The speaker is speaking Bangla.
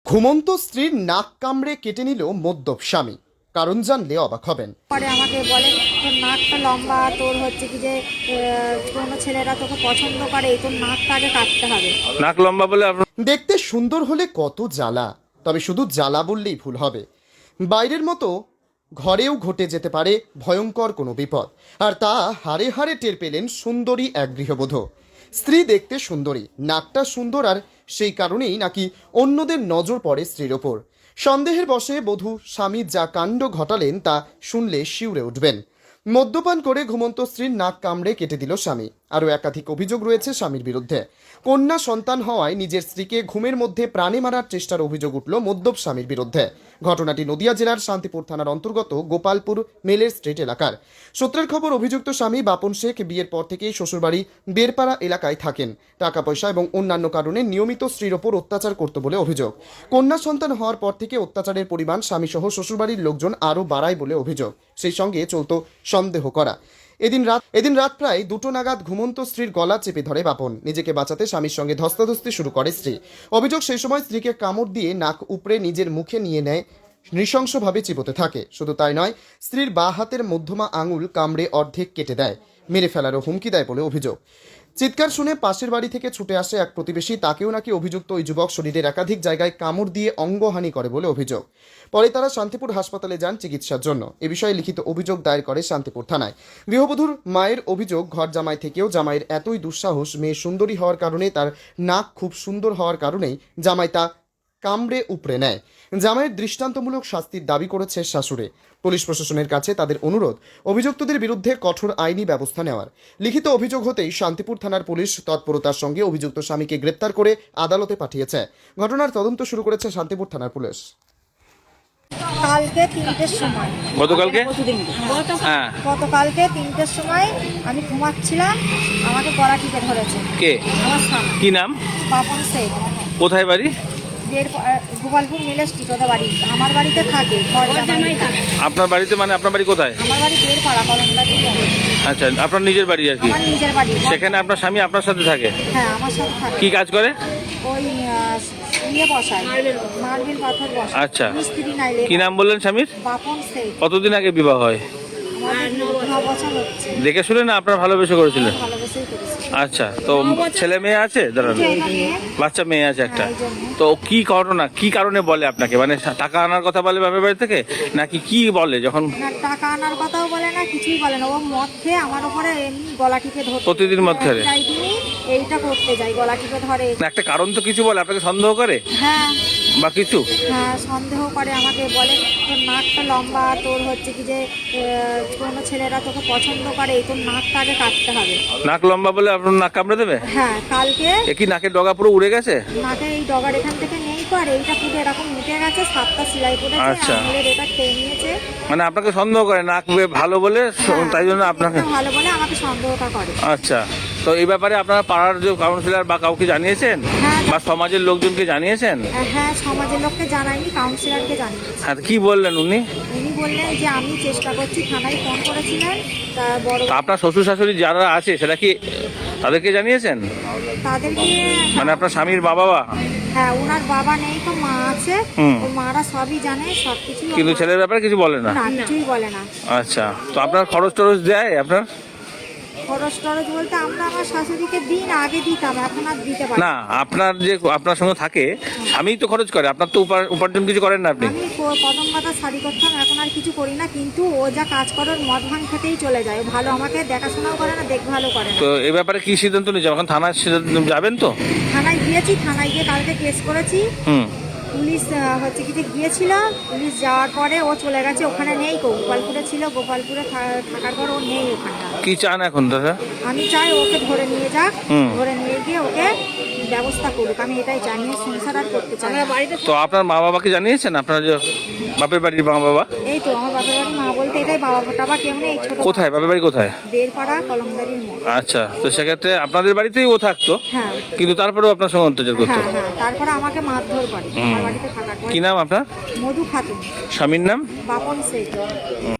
ঘুমন্ত স্ত্রীর নাক কামড়ে কেটে নিল মদ্যপ স্বামী। কারণ জানলে অবাক হবেন। পরে আমাকে বলে তোর নাকটা লম্বা, তোর হচ্ছে কি যে কোনো ছেলেরা তোকে পছন্দ করে, এই তোর নাকটা আগে কাটতে হবে। নাক লম্বা বলে দেখতে সুন্দর হলে কত জ্বালা, তবে শুধু জ্বালা বললেই ভুল হবে। বাইরের মতো ঘরেও ঘটে যেতে পারে ভয়ঙ্কর কোনো বিপদ, আর তা হাড়ে হাড়ে টের পেলেন সুন্দরী এক গৃহবধূ। স্ত্রী দেখতে সুন্দরী, নাকটা সুন্দর, আর সেই কারণেই নাকি অন্যদের নজর পড়ে স্ত্রীর ওপর। সন্দেহের বশে বধূ স্বামী যা কাণ্ড ঘটালেন তা শুনলে শিউরে উঠবেন। মদ্যপান করে ঘুমন্ত স্ত্রীর নাক কামড়ে কেটে দিল স্বামী। আরও একাধিক অভিযোগ রয়েছে স্বামীর বিরুদ্ধে। কন্যা সন্তান হওয়ায় নিজের স্ত্রীকে ঘুমের মধ্যে প্রাণে মারার চেষ্টার অভিযোগ উঠল মদ্যপ স্বামীর বিরুদ্ধে। ঘটনাটি নদিয়া জেলার শান্তিপুর থানার অন্তর্গত গোপালপুর মেলের স্ট্রিট এলাকার। সূত্রের খবর, অভিযুক্ত স্বামী বাপন শেখ বিয়ের পর থেকেই শ্বশুরবাড়ি বেরপাড়া এলাকায় থাকেন। টাকা পয়সা এবং অন্যান্য কারণে নিয়মিত স্ত্রীর ওপর অত্যাচার করত বলে অভিযোগ। কন্যা সন্তান হওয়ার পর থেকে অত্যাচারের পরিমাণ স্বামীসহ শ্বশুরবাড়ির লোকজন আরও বাড়ায় বলে অভিযোগ। সেই সঙ্গে চলত সন্দেহ করা। এদিন রাত প্রায় 2টো নাগাদ ঘুমন্ত স্ত্রীর গলা চেপে ধরে বাপন। নিজেকে বাঁচাতে স্বামীর সঙ্গে ধস্তাধস্তি শুরু করে স্ত্রী। অভিযোগ, সেই সময় স্ত্রীকে কামড় দিয়ে নাক উপড়ে নিজের মুখে নিয়ে নেয়, নৃশংসভাবে চিবোতে থাকে। শুধু তাই নয়, স্ত্রীর বাঁ হাতের মধ্যমা আঙুল কামড়ে অর্ধেক কেটে দেয়, মেরে ফেলারও হুমকি দেয় বলে অভিযোগ। চিৎকার শুনে পাশের বাড়ি থেকে ছুটে আসে এক প্রতিবেশী। তাকেও নাকি অভিযুক্ত ওই যুবক শরীরের একাধিক জায়গায় কামড় দিয়ে অঙ্গহানি করে বলে অভিযোগ। পরে তারা শান্তিপুর হাসপাতালে যান চিকিৎসার জন্য। এ বিষয়ে লিখিত অভিযোগ দায়ের করে শান্তিপুর থানায়। গৃহবধূর মায়ের অভিযোগ, ঘর জামাই থেকেও জামাইয়ের এতই দুঃসাহস, মেয়ে সুন্দরী হওয়ার কারণে, তার নাক খুব সুন্দর হওয়ার কারণেই জামাই তা কামড়ে উপড়ে নেয়। জামাইয়ের দৃষ্টান্তমূলক শাস্তির দাবি করেছে শাশুড়ি। পুলিশ প্রশাসনের কাছে তাদের অনুরোধ অভিযুক্তদের বিরুদ্ধে কঠোর আইনি ব্যবস্থা নেওয়ার। লিখিত অভিযোগ হতেই শান্তিপুর থানার পুলিশ তৎপরতার সঙ্গে অভিযুক্ত স্বামীকে গ্রেপ্তার করে আদালতে পাঠিয়েছে। ঘটনার তদন্ত শুরু করেছে শান্তিপুর থানার পুলিশ। কালকে 3টের সময়, গতকালকে হ্যাঁ গতকালকে 3টের সময় আমি ঘুমাচ্ছিলাম, আমাকে গলা টিপে ধরেছে। কে? আমার স্বামী কি নাম? বাপন শেখ। কোথায় বাড়ি? গোপালপুর মিলে স্ট্রিট, ওদের বাড়ি। আমার বাড়িতে থাকে, ঘর জামাই থাকে। আপনার বাড়িতে মানে আপনার বাড়ি কোথায়? আমার বাড়ি বেরপাড়া, কলমদারি। আচ্ছা, আপনার নিজের বাড়ি আর কি? আমার নিজের বাড়ি। সেখানে আপনার স্বামী আপনার সাথে থাকে? হ্যাঁ, আমার সাথে থাকে। কি কাজ করে? ওই বসায়, মার্বেল পাথর বসায়। আচ্ছা, মিস্ত্রি নাইলে। কি নাম বললেন স্বামীর? বাপন শেখ। কতদিন আগে বিবাহ হয়? আমাদের 9 বছর হচ্ছে। দেখে শুনে না আপনার ভালোবেসে করেছিলেন? ভালোবেসেই করেছি। আচ্ছা, তো ছেলে মেয়ে আছে? দাঁড়ান, বাচ্চা মেয়ে আছে একটা। তো কি ঘটনা, কি কারণে বলে আপনাকে? মানে টাকা আনার কথা বলে বাপের বাড়ি থেকে, নাকি কি বলে? যখন না, টাকা আনার কথাও বলে না, কিছুই বলে না। ও মদ খেয়ে আমার উপরে এমনি গলা টিপে ধরে। প্রতিদিন মদ খেলে? এইটা করতে যাই, গলা টিপে ধরে। না, একটা কারণ তো কিছু বলে, আপনাকে সন্দেহ করে? হ্যাঁ বা কিছু? হ্যাঁ, সন্দেহ করে। আমাকে বলে তোর নাকটা লম্বা, তোর হচ্ছে কি যে কোনো ছেলেরা তোকে পছন্দ করে, এই তোর নাকটা আগে কাটতে হবে। নাক লম্বা বলে আপনার নাক কামড়ে দেবে? হ্যাঁ, কালকে কি নাকের ডগা পুরো উড়ে গেছে? নাকে এই ডগার এখান থেকে নেই তো, আর এইটা পুরো এরকম উঠে গেছে, 7টা সেলাই পড়েছে। আচ্ছা। আঙুলের এটা খেয়ে নিয়েছে। মানে আপনাকে সন্দেহ করে নাক ভালো বলে, তাই জন্য আপনাকে ভালো বলে আমাকে সন্দেহটা করে। আচ্ছা, তো এই ব্যাপারে আপনারা পাড়ার যে কাউন্সিলর বা কাউকে জানিয়েছেন? হ্যাঁ। বা সমাজের লোকজনকে জানিয়েছেন? হ্যাঁ, সমাজের লোককে জানাইনি, কাউন্সিলরকে জানিয়েছি। আর কি বললেন উনি? উনি বললেন যে আমি চেষ্টা করছি, থানায় ফোন করেছিলেন। তা বড় তা আপনার শ্বশুর শাশুড়ি যারা আছে সেটা কি তাদেরকে জানিয়েছেন? তাদেরকে। মানে আপনার স্বামীর বাবা? হ্যাঁ, ওনার বাবা নেই তো, মা আছে। হুম। ওর মারা সবই জানে, সবকিছু। কিন্তু ছেলের ব্যাপারে কিছু বলে না? না, কিছুই বলে না। আচ্ছা, তো আপনার খরচ টরচ দেয় আপনার? খরচ টরচ বলতে আমরা আমার শাশুড়িকে দিন আগে দিতাম, এখন আর দিতে পারি না, আপনার যে আপনার সঙ্গে থাকে স্বামী তো খরচ করে, আপনার তো উপার্জন কিছু করেন না আপনি? আমি প্রথম কথা শাড়ি করতাম, এখন আর কিছু করি না। কিন্তু ও যা কাজ করে, মদ ভাঙ খেতেই চলে যায়। ও ভালো আমাকে দেখাশোনাও করে না, দেখভালও করে না। তো এই ব্যাপারে কি সিদ্ধান্ত নিয়েছে? এখন থানায় যাবেন তো? থানায় গিয়েছি, থানায় গিয়ে কালকে কেস করেছি। হুম। পুলিশ হচ্ছে কি যে গিয়েছিল, পুলিশ যাওয়ার পরে ও চলে গেছে, ওখানে নেই। গোপালপুরে ছিল, গোপালপুরে থাকার পর ও নেই ওখানটা। কি চান এখন দাদা? আমি চাই ওকে ধরে নিয়ে যাক, হুম। ধরে নিয়ে গিয়ে ওকে ব্যবস্থা করুক। আমি এটাই জানিয়ে সংসার আর করতে চাই না। তো আপনার মা বাবাকে জানিয়েছেন? আপনার যে বাপের বাড়ির মা বাবা? এই তো আমার বাপের বাড়ি, মা বলতে এটাই, বাবা টাবা কেমন, এই ছোট। কোথায় বাপের বাড়ি কোথায়? বেরপাড়া, কলমদারির মোড়। আচ্ছা, তো সেক্ষেত্রে আপনাদের বাড়িতেই ও থাকতো? হ্যাঁ কিন্তু তারপরেও আপনার সঙ্গে অত্যাচার করতো? হ্যাঁ হ্যাঁ, তারপরে আমাকে মারধর করে আমার বাড়িতে থাকার পর। কি নাম আপনার? মধু খাতুন। স্বামীর নাম? বাপন শেখ।